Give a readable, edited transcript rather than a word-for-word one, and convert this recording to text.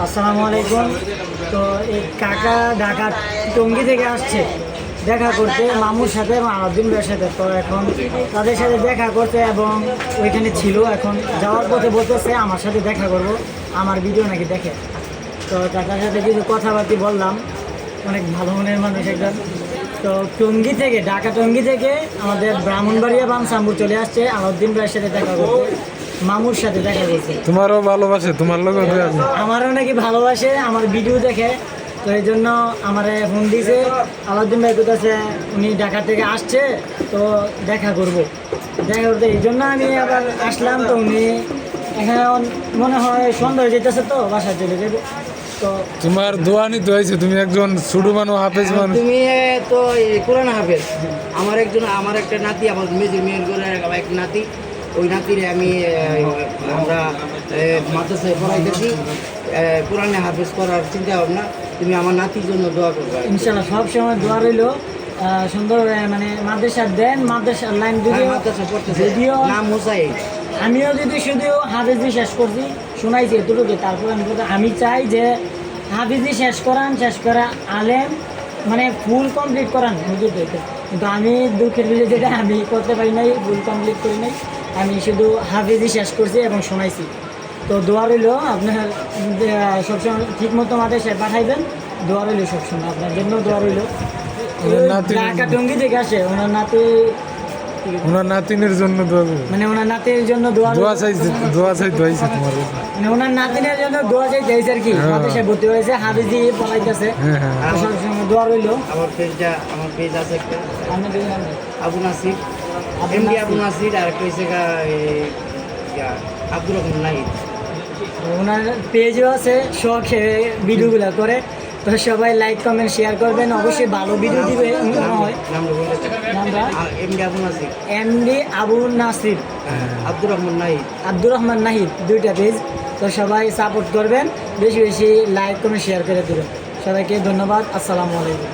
আসসালামু আলাইকুম। তো এই কাকা ঢাকা টঙ্গী থেকে আসছে দেখা করতে মামুর সাথে এবং আলাউদ্দিন ভাইয়ের সাথে। তো এখন তাদের সাথে দেখা করতে এবং ওইখানে ছিল, এখন যাওয়ার পথে বলতেছে আমার সাথে দেখা করব, আমার ভিডিও নাকি দেখে। তো কাকার সাথে কিছু কথাবার্তা বললাম, অনেক ভালো মনের মানুষ একজন। তো টঙ্গী থেকে, ঢাকা টঙ্গী থেকে আমাদের ব্রাহ্মণবাড়িয়া বামসাম্বুর চলে আসছে আলাউদ্দিন ভাইয়ের সাথে দেখা করতে, মামুর সাথে দেখা করতে। তোমারও ভালোবাসে, তোমার লোক আমারও নাকি ভালোবাসে, আমার ভিডিও দেখে। তো এই জন্য আমার ফোন দিয়েছে, আলাউদ্দিন ভাই কোথাছে, উনি ঢাকা থেকে আসছে, তো দেখা করব, দেখা করতে এই জন্য আমি আবার আসলাম। তো উনি এখন মনে হয় সন্ধ্যা হয়ে যেতেছে, তো বাসায় চলে যাবো। তো তোমার দোয়া নিতে হয়েছে, তুমি একজন ছোট মানুষ, হাফেজ মানুষ। তুমি তো কোরআন হাফেজ। আমার একটা নাতি, আমার মেয়ের করে এক নাতি, ওই নাতিরে আমরা মাদ্রাসায় পড়াইতেছি, কোরআনে হাফেজ করার চিন্তা ভাবনা। তুমি আমার নাতির জন্য দোয়া করবে ইনশাল্লাহ, সব সময় দোয়া রইল। সুন্দর মানে মাদ্রাসা দেন, মাদ্রাসার লাইন মাদ্রাসা পড়তেছে, যদিও নাম হোসাইন। আমিও যদি শুধু হাফিজি শেষ করছি, শোনাইছি এতটুকু, তারপর আমি চাই যে হাফিজি শেষ করা আলেম মানে ফুল কমপ্লিট করান হুজুরদেরকে। কিন্তু আমি দুঃখের বিষয় যেটা আমি করতে পারি নাই, ফুল কমপ্লিট করি নাই, আমি শুধু হাফিজি শেষ করছি এবং শোনাইছি। তো দোয়া রইল আপনার সবসময় ঠিক মতো আমাদের সে পাঠাইবেন, দোয়া রইল সবসময় আপনার জন্য, দোয়া রইল। ঢাকা টঙ্গী থেকে আসে ওনার নাতিনের জন্য দোয়া করো। মানে ওনার নাতির জন্য দোয়া চাইছে তোমার, মানে ওনার নাতিনের জন্য দোয়া চাইতে হয়েছে আর কি। সে ভর্তি হয়েছে, হাফিজি পড়াইতেছে, সবসময় দোয়া রইল। আমার পেজ আছে একটা, আবু নাসির, আবু নাসির, আর একটা হয়েছে আব্দুর রহমান নাহিদ। ওনার পেজও আছে, শখ ভিডিওগুলো করে। তো সবাই লাইক কমেন্ট শেয়ার করবেন, অবশ্যই ভালো ভিডিও দিবে। এমডি আবু নাসির, আব্দুর রহমান নাহিদ, দুইটা পেজ। তো সবাই সাপোর্ট করবেন, বেশি বেশি লাইক কমেন্ট শেয়ার করে দেবেন। সবাইকে ধন্যবাদ। আসসালামু আলাইকুম।